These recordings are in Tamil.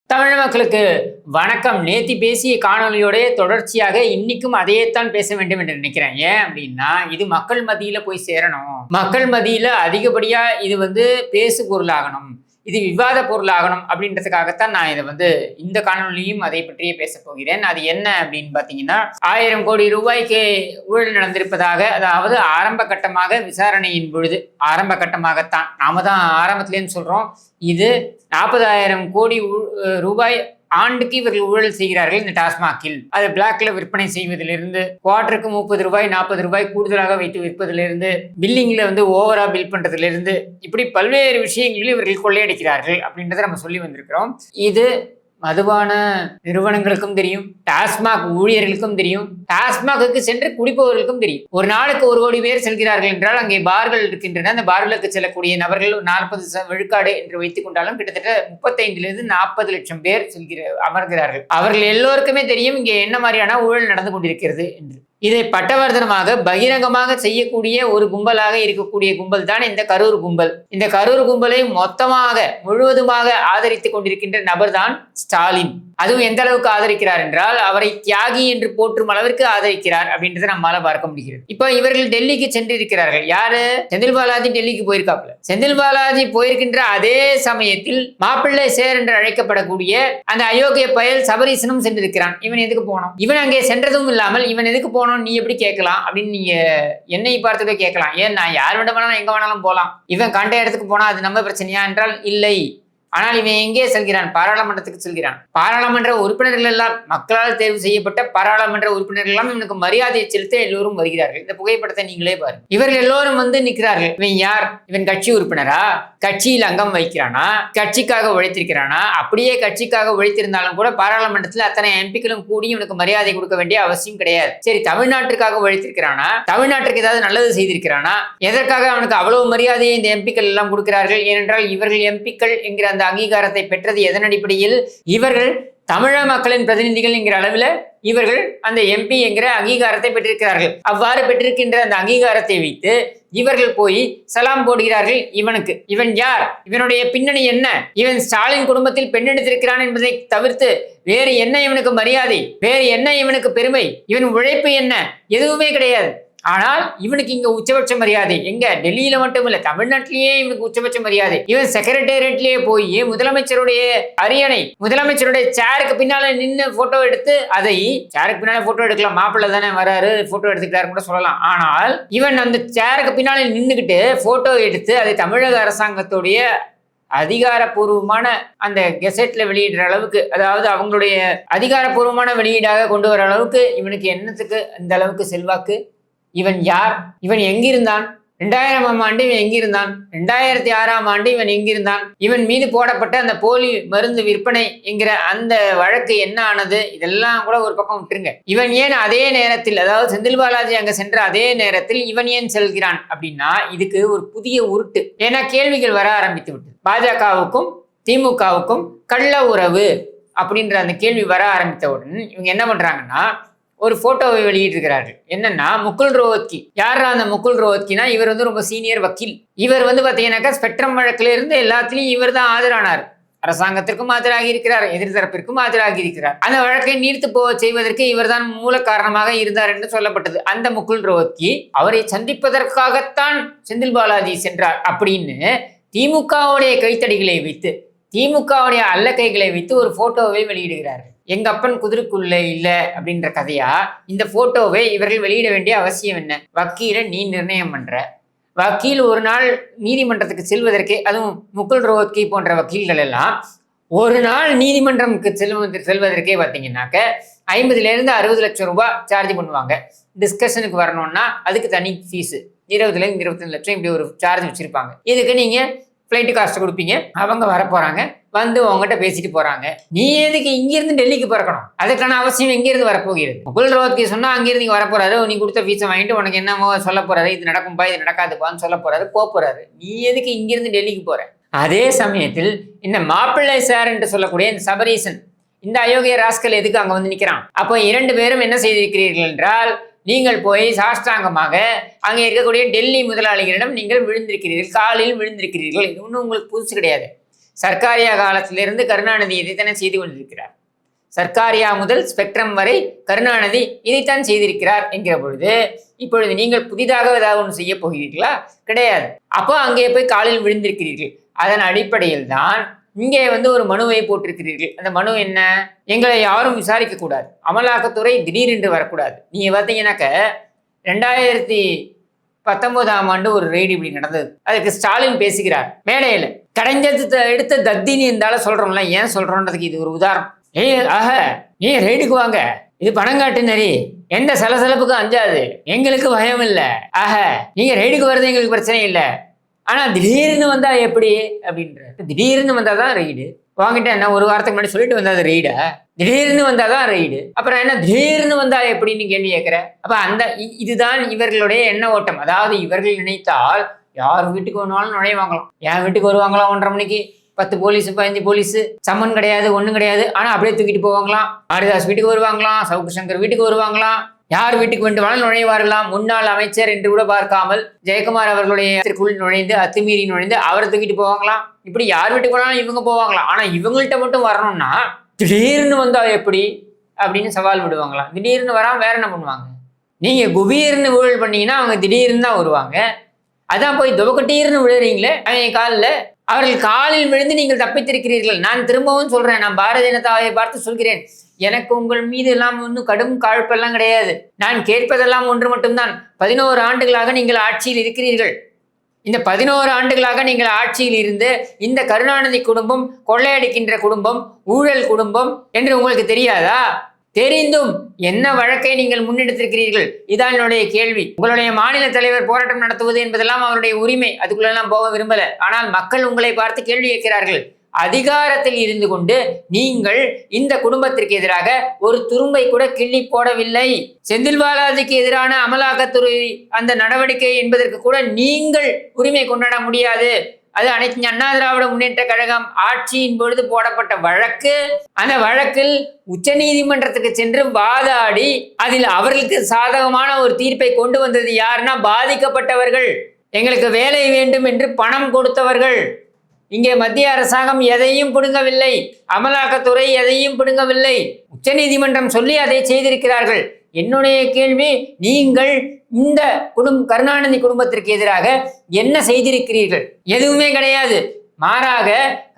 தமிழ் மக்களுக்கு வணக்கம். நேத்தி பேசிய காணொலியோடைய தொடர்ச்சியாக இன்னைக்கும் அதையேத்தான் பேச வேண்டும் என்று நினைக்கிறேன். ஏன் அப்படின்னா, இது மக்கள் மத்தியில போய் சேரணும். மக்கள் மத்தியில அதிகப்படியா இது பேசு பொருளாகணும், இது விவாத பொருளாகணும் அப்படின்றதுக்காகத்தான் நான் இந்த காணொலியும் அதை பற்றியே பேச போகிறேன். அது என்ன அப்படின்னு பாத்தீங்கன்னா, 1000 கோடி ரூபாய்க்கு ஊழல் நடந்திருப்பதாக, அதாவது ஆரம்ப கட்டமாக விசாரணையின் பொழுது, ஆரம்ப கட்டமாகத்தான் நாம தான் ஆரம்பத்திலேன்னு சொல்றோம். இது 40,000 கோடி ரூபாய் ஆண்டுக்கு இவர்கள் ஊழல் செய்கிறார்கள் இந்த டாஸ்மாகில். அது பிளாக்ல விற்பனை செய்வதிலிருந்து, குவார்டருக்கு 30 ரூபாய் 40 ரூபாய் கூடுதலாக வைத்து விற்பதிலிருந்து, பில்லிங்ல ஓவரா பில் பண்றதுல இருந்து, இப்படி பல்வேறு விஷயங்களில் இவர்கள் கொள்ளையடிக்கிறார்கள் அப்படின்றத நம்ம சொல்லி வந்திருக்கிறோம். இது மதுபான நிறுவனங்களுக்கும் தெரியும், டாஸ்மாக் ஊழியர்களுக்கும் தெரியும், டாஸ்மாக்கு சென்று குடிப்பவர்களுக்கும் தெரியும். ஒரு நாளுக்கு 1 கோடி பேர் செல்கிறார்கள் என்றால் அங்கே பார்கள் இருக்கின்றன. அந்த பார்களுக்கு செல்லக்கூடிய நபர்கள் 40 விழுக்காடு என்று வைத்துக் கொண்டாலும் கிட்டத்தட்ட 35 - 40 லட்சம் பேர் அமர்கிறார்கள். அவர்கள் எல்லோருக்குமே தெரியும் இங்கே என்ன மாதிரியான ஊழல் நடந்து கொண்டிருக்கிறது என்று. இதை பட்டவர்த்தனமாக பகிரங்கமாக செய்யக்கூடிய ஒரு கும்பலாக இருக்கக்கூடிய கும்பல் தான் இந்த கரூர் கும்பல். இந்த கரூர் கும்பலை மொத்தமாக முழுவதுமாக ஆதரித்துக் கொண்டிருக்கின்ற நபர் தான் ஸ்டாலின். அதுவும் எந்த அளவுக்கு ஆதரிக்கிறார் என்றால், அவரை தியாகி என்று போற்றும் அளவிற்கு ஆதரிக்கிறார் அப்படின்றத நம்மளால பார்க்க முடிகிறது. இப்ப இவர்கள் டெல்லிக்கு சென்றிருக்கிறார்கள். யாரு? செந்தில் பாலாஜி டெல்லிக்கு போயிருக்காப்ல. செந்தில் பாலாஜி போயிருக்கின்ற அதே சமயத்தில் மாப்பிள்ளை சேர் என்று அழைக்கப்படக்கூடிய அந்த அயோக்கிய பயல் சபரீசனும் சென்றிருக்கிறான். இவன் எதுக்கு போனோம்? இவன் அங்கே சென்றதும் இல்லாமல் இவன் எதுக்கு போனோம் நீ எப்படி கேட்கலாம் அப்படின்னு நீங்க என்னை பார்த்துட்டே கேட்கலாம். ஏன், நான் யார் வேண்டாம் எங்க வேணாலும் போலாம். இவன் கண்ட இடத்துக்கு போனா அது நம்ம பிரச்சனையா என்றால் இல்லை. ஆனால் இவன் எங்கே செல்கிறான்? பாராளுமன்றத்துக்கு செல்கிறான். பாராளுமன்ற உறுப்பினர்கள் எல்லாம், மக்களால் தேர்வு செய்யப்பட்ட பாராளுமன்ற உறுப்பினர்கள் எல்லாம் இவனுக்கு மரியாதையை செலுத்த எல்லோரும் வருகிறார்கள். இந்த புகைப்படத்தை நீங்களே பாருங்க. இவர்கள் எல்லோரும் நிற்கிறார்கள். இவன் யார்? இவன் கட்சி உறுப்பினரா? கட்சியில் அங்கம் வைக்கிறானா? கட்சிக்காக உழைத்திருக்கிறானா? அப்படியே கட்சிக்காக உழைத்திருந்தாலும் கூட பாராளுமன்றத்தில் அத்தனை எம்பிக்களும் கூடி இவனுக்கு மரியாதை கொடுக்க வேண்டிய அவசியம் கிடையாது. சரி, தமிழ்நாட்டுக்காக உழைத்திருக்கிறானா? தமிழ்நாட்டுக்கு ஏதாவது நல்லது செய்திருக்கிறானா? எதற்காக அவனுக்கு அவ்வளவு மரியாதையை இந்த எம்பிக்கள் எல்லாம் கொடுக்கிறார்கள்? ஏனென்றால் இவர்கள் எம்பிக்கள் என்கிற அந்த அங்கீகாரத்தை பெற்றது எதன் அடிப்படையில்? இவர்கள் தமிழக மக்களின் பிரதிநிதிகள் என்கிற அளவில் இவர்கள் அந்த எம்பி என்கிற அங்கீகாரத்தை பெற்றிருக்கிறார்கள். அவ்வாறு பெற்றிருக்கின்ற அந்த அங்கீகாரத்தை வைத்து இவர்கள் போய் சலாம் போடுகிறார்கள் இவனுக்கு. இவன் யார்? இவனுடைய பின்னணி என்ன? இவன் ஸ்டாலின் குடும்பத்தில் பெண் எடுத்திருக்கிறான் என்பதை தவிர்த்து வேறு என்ன இவனுக்கு மரியாதை? வேறு என்ன இவனுக்கு பெருமை? இவன் உழைப்பு என்ன? எதுவுமே கிடையாது. ஆனால் இவனுக்கு இங்க உச்சபட்ச மரியாதை. எங்க? டெல்லியில மட்டும் இல்ல, தமிழ்நாட்டிலேயே இவனுக்கு உச்சபட்ச மரியாதை. இவன் செக்ரட்டேரியட்லயே போய் முதலமைச்சருடைய அரியணை, முதலமைச்சருடைய சேருக்கு பின்னால நின்று போட்டோ எடுத்து, அதை சேருக்கு பின்னால போட்டோ எடுக்கலாம், மாப்பிள்ளை தானே வராரு, போட்டோ எடுத்துக்கிட்டாரு கூட சொல்லலாம். ஆனால் இவன் அந்த சேருக்கு பின்னால நின்றுகிட்டு போட்டோ எடுத்து அதை தமிழக அரசாங்கத்துடைய அதிகாரப்பூர்வமான அந்த கெசெட்ல வெளியிடுற அளவுக்கு, அதாவது அவங்களுடைய அதிகாரப்பூர்வமான வெளியீடாக கொண்டு வர அளவுக்கு இவனுக்கு என்னத்துக்கு இந்த அளவுக்கு செல்வாக்கு? இவன் யார்? இவன் எங்கிருந்தான்? 2000ஆம் ஆண்டு இவன் எங்கிருந்தான்? 2006ஆம் ஆண்டு இவன் எங்கிருந்தான்? இவன் மீது போடப்பட்ட அந்த போலி மருந்து விற்பனை என்கிற அந்த வழக்கு என்ன ஆனது? இதெல்லாம் கூட ஒரு பக்கம் விட்டுருங்க. இவன் ஏன் அதே நேரத்தில், அதாவது செந்தில் பாலாஜி அங்க சென்ற அதே நேரத்தில் இவன் ஏன் செல்கிறான் அப்படின்னா, இதுக்கு ஒரு புதிய உருட்டு. ஏன்னா கேள்விகள் வர ஆரம்பித்து விட்டு, பாஜகவுக்கும் திமுகவுக்கும் கள்ள உறவு அப்படின்ற அந்த கேள்வி வர ஆரம்பித்தவுடன் இவங்க என்ன பண்றாங்கன்னா, ஒரு போட்டோவை வெளியிட்டிருக்கிறார்கள். என்னன்னா, முகுல் ரோஹத்கி. யார் அந்த முகுல் ரோஹத்கினா, இவர் ரொம்ப சீனியர் வக்கீல். இவர் பாத்தீங்கன்னாக்கா ஸ்பெக்ட்ரம் வழக்குல இருந்து எல்லாத்திலையும் இவர் தான் ஆஜரானார். அரசாங்கத்திற்கும் ஆஜராகி இருக்கிறார், எதிர்த்தரப்பிற்கும் ஆஜராகி இருக்கிறார். அந்த வழக்கை நீர்த்து போக செய்வதற்கு இவர் தான் மூல காரணமாக இருந்தார் என்று சொல்லப்பட்டது. அந்த முகுல் ரோஹத்கி அவரை சந்திப்பதற்காகத்தான் செந்தில் பாலாஜி சென்றார் அப்படின்னு திமுகவுடைய கைத்தடிகளை வைத்து, திமுகவுடைய அல்ல கைகளை வைத்து ஒரு போட்டோவை வெளியிடுகிறார்கள். எங்க அப்பன் குதிரைக்குள்ள இல்ல அப்படின்ற கதையா இந்த போட்டோவை இவர்கள் வெளியிட வேண்டிய அவசியம் என்ன? வக்கீலை நீ நிர்ணயம் பண்ற. வக்கீல் ஒரு நாள் நீதிமன்றத்துக்கு செல்வதற்கே, அதுவும் முகுல் ரோஹத்கி போன்ற வக்கீல்கள் எல்லாம் ஒரு நாள் நீதிமன்றம்க்கு செல்வதற்கே பார்த்தீங்கன்னாக்க 50 - 60 லட்சம் ரூபாய் சார்ஜ் பண்ணுவாங்க. டிஸ்கஷனுக்கு வரணும்னா அதுக்கு தனி ஃபீஸு 20 - 25 லட்சம் இப்படி ஒரு சார்ஜ் வச்சிருப்பாங்க. இதுக்கு நீங்க ஃப்ளைட்டு காஸ்ட் கொடுப்பீங்க, அவங்க வரப்போறாங்க, உங்ககிட்ட பேசிட்டு போறாங்க. நீ எதுக்கு இங்கிருந்து டெல்லிக்கு பறக்கணும்? அதுக்கான அவசியம் எங்கிருந்து வரப்போகிறது? முகுல் ரோஹத்கி சொன்னா அங்கிருந்து இங்க வரப்போறாரு, நீ கொடுத்த ஃபீஸை வாங்கிட்டு உனக்கு என்னமோ சொல்ல போறாரு, இது நடக்கும்பா இது நடக்காதுப்பான்னு சொல்ல போறாரு, போறாரு. நீ எதுக்கு இங்கிருந்து டெல்லிக்கு போற? அதே சமயத்தில் இந்த மாப்பிள்ளை சார் என்று சொல்லக்கூடிய இந்த சபரீசன், இந்த அயோக்கிய ராஸ்கல் எதுக்கு அங்க நிற்கிறான்? அப்போ 2 பேரும் என்ன செய்திருக்கிறீர்கள் என்றால், நீங்கள் போய் சாஷ்டாங்கமாக அங்கே இருக்கக்கூடிய டெல்லி முதலாளிகளிடம் நீங்கள் விழுந்திருக்கிறீர்கள், காலில் விழுந்திருக்கிறீர்கள். இது ஒன்றும் உங்களுக்கு புதுசு கிடையாது. சர்க்காரியா காலத்திலிருந்து கருணாநிதி இதைத்தானே செய்து கொண்டிருக்கிறார். சர்க்காரியா முதல் ஸ்பெக்ட்ரம் வரை கருணாநிதி இதைத்தான் செய்திருக்கிறார் என்கிற பொழுது இப்பொழுது நீங்கள் புதிதாக ஏதாவது ஒன்று செய்ய போகிறீர்களா? கிடையாது. அப்போ அங்கே போய் காலில் விழுந்திருக்கிறீர்கள். அதன் அடிப்படையில் தான் இங்கே ஒரு மனுவை போட்டிருக்கிறீர்கள். அந்த மனு என்ன? எங்களை யாரும் விசாரிக்க கூடாது, அமலாக்கத்துறை திடீரென்று வரக்கூடாது. நீங்க பார்த்தீங்கன்னாக்க 2019ஆம் ஆண்டு ஒரு ரெய்டு இப்படி நடந்தது. அதுக்கு ஸ்டாலின் பேசுகிறார் மேடையில. கடைஞ்சது எடுத்த தத்தின்னு இருந்தாலும் சொல்றோம்ல, ஏன் சொல்றோன்றதுக்கு இது ஒரு உதாரணம். நீ ரெய்டுக்கு வாங்க, இது பணங்காட்டு நெறி, எந்த சலசலப்புக்கும் அஞ்சாது, எங்களுக்கு பயம் இல்லை, நீங்க ரெய்டுக்கு வர்றது எங்களுக்கு பிரச்சனை இல்லை, ஆனா திடீர்னு வந்தா எப்படி அப்படின்ற. திடீர்னு வந்தாதான் ரெய்டு. வாங்கிட்ட என்ன ஒரு வாரத்துக்கு முன்னாடி சொல்லிட்டு வந்தா அது ரெய்டா? திடீர்னு வந்தாதான் ரெய்டு. அப்புறம் என்ன திடீர்னு வந்தா எப்படின்னு கேள்வி கேட்கிற. அப்ப இதுதான் இவர்களுடைய எண்ண ஓட்டம். அதாவது இவர்கள் நினைத்தால் யார் வீட்டுக்கு வேணாலும் நுழைய வாங்கலாம். என் வீட்டுக்கு வருவாங்களாம் 1:30 மணிக்கு, 10 போலீஸ் 15 போலீஸ், சம்மன் கிடையாது, ஒண்ணும் கிடையாது, ஆனா அப்படியே தூக்கிட்டு போவாங்களாம். மாரிதாஸ் வீட்டுக்கு வருவாங்களாம், சவுக்கு சங்கர் வீட்டுக்கு வருவாங்களாம், யார் வீட்டுக்கு வேண்டுமானாலும் நுழைவார்களாம். முன்னாள் அமைச்சர் என்று கூட பார்க்காமல் ஜெயக்குமார் அவர்களுடைய நுழைந்து அத்துமீறி நுழைந்து அவரை தூக்கிட்டு போவாங்களாம். இப்படி யார் வீட்டுக்கு போனாலும் இவங்க போவாங்களாம். ஆனா இவங்கள்ட்ட மட்டும் வரணும்னா திடீர்னு வந்தா எப்படி அப்படின்னு சவால் விடுவாங்களாம். திடீர்னு வராம வேற என்ன பண்ணுவாங்க? நீங்க குபீர்னு ஊழல் பண்ணீங்கன்னா அவங்க திடீர்னு தான் வருவாங்க. அதான் போய் துவக்கட்டீர்னு விழுறீங்களே அவங்க காலில். அவர்கள் காலில் விழுந்து நீங்கள் தப்பித்திருக்கிறீர்கள். நான் திரும்பவும் சொல்றேன், நான் பாரதிய ஜனதாவை பார்த்து சொல்கிறேன், எனக்கு உங்கள் மீது எல்லாம் ஒன்றும் கடும் காழ்ப்பெல்லாம் கிடையாது. நான் கேட்பதெல்லாம் ஒன்று மட்டும்தான். 11 ஆண்டுகளாக நீங்கள் ஆட்சியில் இருக்கிறீர்கள். இந்த 11 ஆண்டுகளாக நீங்கள் ஆட்சியில் இருந்து இந்த கருணாநிதி குடும்பம் கொள்ளையடிக்கின்ற குடும்பம், ஊழல் குடும்பம் என்று உங்களுக்கு தெரியாதா? தெரிந்தும் என்ன வழக்கை நீங்கள் முன்னெடுத்திருக்கிறீர்கள்? இதான் என்னுடைய கேள்வி. உங்களுடைய மாநில தலைவர் போராட்டம் நடத்துவது என்பதெல்லாம் அவருடைய உரிமை, அதுக்குள்ளெல்லாம் போக விரும்பல. ஆனால் மக்கள் உங்களை பார்த்து கேள்வி கேட்கிறார்கள். அதிகாரத்தில் இருந்து கொண்டு நீங்கள் இந்த குடும்பத்திற்கு எதிராக ஒரு துரும்பை கூட கிள்ளி போடவில்லை. செந்தில் பாலாஜிக்கு எதிரான அமலாக்கத்துறை அந்த நடவடிக்கை என்பதற்கு கூட நீங்கள் உரிமை கொண்டாட முடியாது. அது அனைத்து அண்ணா திராவிட முன்னேற்ற கழகம் ஆட்சியின் பொழுது போடப்பட்ட வழக்கு. அந்த வழக்கில் உச்ச நீதிமன்றத்துக்கு சென்று வாதாடி அதில் அவர்களுக்கு சாதகமான ஒரு தீர்ப்பை கொண்டு வந்தது யாருன்னா பாதிக்கப்பட்டவர்கள், எங்களுக்கு வேலை வேண்டும் என்று பணம் கொடுத்தவர்கள். இங்கே மத்திய அரசாங்கம் எதையும் பிடுங்கவில்லை, அமலாக்கத்துறை எதையும் பிடுங்கவில்லை, உச்ச நீதிமன்றம் சொல்லி அதை செய்திருக்கிறார்கள். என்னுடைய கேள்வி, நீங்கள் இந்த கருணாநிதி குடும்பத்திற்கு எதிராக என்ன செய்திருக்கிறீர்கள்? எதுவுமே கிடையாது. மாறாக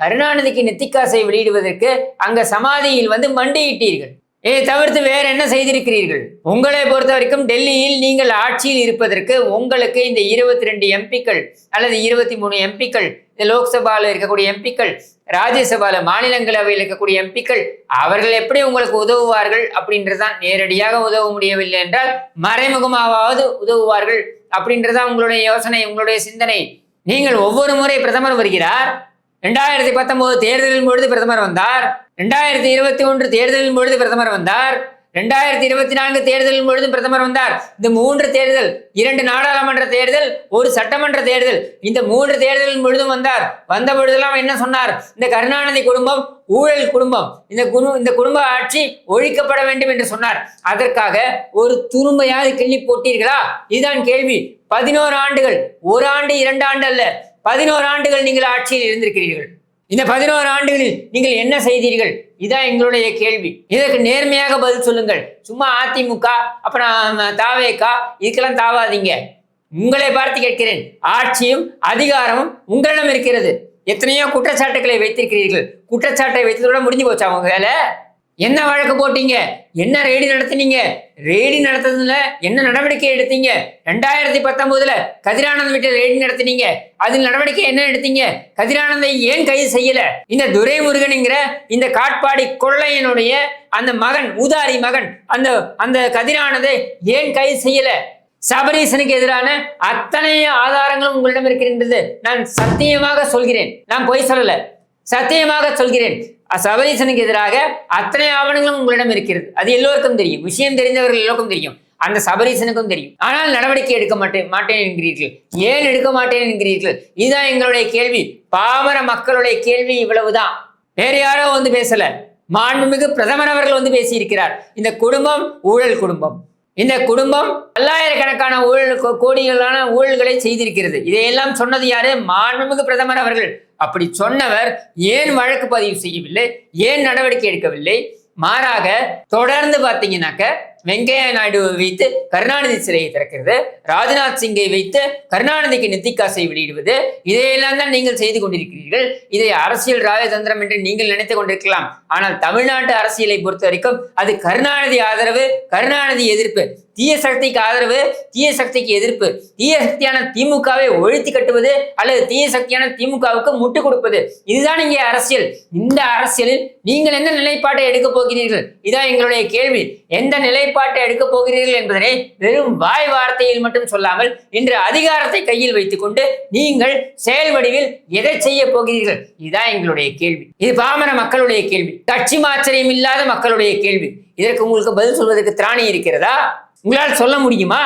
கருணாநிதிக்கு நெத்திக்காசை வெளியிடுவதற்கு அங்க சமாதியில் மண்டியிட்டீர்கள். இதை தவிர்த்து வேற என்ன செய்திருக்கிறீர்கள்? உங்களை பொறுத்த வரைக்கும் டெல்லியில் நீங்கள் ஆட்சியில் இருப்பதற்கு உங்களுக்கு இந்த 22 எம்பிக்கள் அல்லது 23 எம்பிக்கள், இந்த லோக்சபாவில் இருக்கக்கூடிய எம்பிக்கள், ராஜ்யசபால மாநிலங்களவையில் இருக்கக்கூடிய எம்பிக்கள், அவர்கள் எப்படி உங்களுக்கு உதவுவார்கள் அப்படின்றதான். நேரடியாக உதவ முடியவில்லை என்றால் மறைமுகமாவது உதவுவார்கள் அப்படின்றதான் உங்களுடைய யோசனை, உங்களுடைய சிந்தனை. நீங்கள் ஒவ்வொரு முறை பிரதமர் வருகிறார். 2019 தேர்தலின் பொழுது பிரதமர் வந்தார், 2021 தேர்தலின் பொழுது பிரதமர் வந்தார், 2024 தேர்தலின் பொழுது பிரதமர் வந்தார். இந்த 3 தேர்தல், 2 நாடாளுமன்ற தேர்தல், 1 சட்டமன்ற தேர்தல், இந்த 3 தேர்தலின் பொழுதும் வந்தார். வந்த பொழுதெல்லாம் என்ன சொன்னார்? இந்த கருணாநிதி குடும்பம் ஊழல் குடும்பம், இந்த குடும்ப ஆட்சி ஒழிக்கப்பட வேண்டும் என்று சொன்னார். அதற்காக ஒரு துரும்பையாவது கிள்ளி போட்டீர்களா? இதுதான் கேள்வி. 11 ஆண்டுகள், 1 ஆண்டு 2 ஆண்டு அல்ல, 11 ஆண்டுகள் நீங்கள் ஆட்சியில் இருந்திருக்கிறீர்கள். இந்த 11 ஆண்டுகளில் நீங்கள் என்ன செய்தீர்கள்? இதான் எங்களுடைய கேள்வி. இதற்கு நேர்மையாக பதில் சொல்லுங்கள். சும்மா அதிமுக அப்புறம் தாவேகா இதுக்கெல்லாம் தாவாதீங்க. உங்களை பார்த்து கேட்கிறேன். ஆட்சியும் அதிகாரமும் உங்களிடம் இருக்கிறது. எத்தனையோ குற்றச்சாட்டுகளை வைத்திருக்கிறீர்கள். குற்றச்சாட்டை வைத்ததோட முடிஞ்சு போச்சா உங்க வேலை? என்ன வழக்கு போட்டீங்க? என்ன ரெய்டு நடத்தினீங்க? ரெய்டு நடத்துறதுல என்ன நடவடிக்கை எடுத்தீங்க? 2019 கதிரானந்த் வீட்டில் ரெய்டு நடத்தினீங்க. அதில் நடவடிக்கை என்ன எடுத்தீங்க? கதிரானந்தை ஏன் கைது செய்யல? இந்த துரைமுருகன்ங்கிற இந்த காட்பாடி கொள்ளையனுடைய அந்த மகன், ஊதாரி மகன், அந்த கதிரானந்தை ஏன் கைது செய்யல? சபரீசனுக்கு எதிரான அத்தனை ஆதாரங்களும் உங்களிடம் இருக்கின்றது. நான் சத்தியமாக சொல்கிறேன், நான் பொய் சொல்லல, சத்தியமாக சொல்கிறேன். சபரீசனுக்கு எதிராக அத்தனை ஆவணங்களும் உங்களிடம் இருக்கிறது. அது எல்லோருக்கும் தெரியும். விஷயம் தெரிந்தவர்கள் எல்லோருக்கும் தெரியும். அந்த சபரீசனுக்கும் தெரியும். ஆனால் நடவடிக்கை எடுக்க மாட்டேன் என்கிறீர்கள். ஏன் எடுக்க மாட்டேன் என்கிறீர்கள்? இதுதான் எங்களுடைய கேள்வி. பாமர மக்களுடைய கேள்வி இவ்வளவுதான். வேற யாரோ பேசல. மாண்புமிகு பிரதமர் அவர்கள் பேசியிருக்கிறார். இந்த குடும்பம் ஊழல் குடும்பம். இந்த குடும்பம் பல்லாயிரக்கணக்கான கோடிகளான ஊழல்களை செய்திருக்கிறது. இதையெல்லாம் சொன்னது யாரு? மாண்புமிகு பிரதமர் அவர்கள். அப்படி சொன்னவர் ஏன் வழக்கு பதிவு செய்யவில்லை, ஏன் நடவடிக்கை எடுக்கவில்லை? மாறாக தொடர்ந்து பார்த்தீங்கன்னாக்க வெங்கையா நாயுடுவை வைத்து கருணாநிதி சிலையை திறக்கிறது, ராஜ்நாத் சிங்கை வைத்து கருணாநிதிக்கு நித்திக்காசை வெளியிடுவது, இதையெல்லாம் தான் நீங்கள் செய்து கொண்டிருக்கிறீர்கள். இதை அரசியல் ராஜதந்திரம் என்று நீங்கள் நினைத்துக் கொண்டிருக்கலாம். ஆனால் தமிழ்நாட்டு அரசியலை பொறுத்த வரைக்கும் அது கருணாநிதி ஆதரவு, கருணாநிதி எதிர்ப்பு, தீய சக்திக்கு ஆதரவு, தீய சக்திக்கு எதிர்ப்பு, தீய சக்தியான திமுகவை ஒழித்து கட்டுவது அல்லது தீய சக்தியான திமுகவுக்கு முட்டு கொடுப்பது, இதுதான் இங்கே அரசியல். இந்த அரசியலில் நீங்கள் எந்த நிலைப்பாட்டை எடுக்க போகிறீர்கள்? இதான் எங்களுடைய கேள்வி. எந்த நிலைப்பாட்டை எடுக்க போகிறீர்கள் என்பதனை வெறும் வாய் வார்த்தையில் மட்டும் சொல்லாமல் இன்று அதிகாரத்தை கையில் வைத்துக் கொண்டு நீங்கள் செயல் வடிவில் எதை செய்ய போகிறீர்கள்? இதுதான் எங்களுடைய கேள்வி. இது பாமர மக்களுடைய கேள்வி, கட்சி மாச்சரியம் இல்லாத மக்களுடைய கேள்வி. இதற்கு உங்களுக்கு பதில் சொல்வதற்கு திராணி இருக்கிறதா? உங்களால் சொல்ல முடியுமா?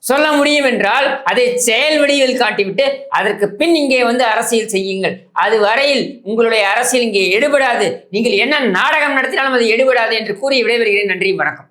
சொல்ல முடியும் என்றால் அதை செயல் வடிவில் காட்டிவிட்டு அதற்கு பின் இங்கே அரசியல் செய்யுங்கள். அது வரையில் உங்களுடைய அரசியல் இங்கே எடுபடாது. நீங்கள் என்ன நாடகம் நடத்தினாலும் அது எடுபடாது என்று கூறி விடைபெறுகிறேன். நன்றி, வணக்கம்.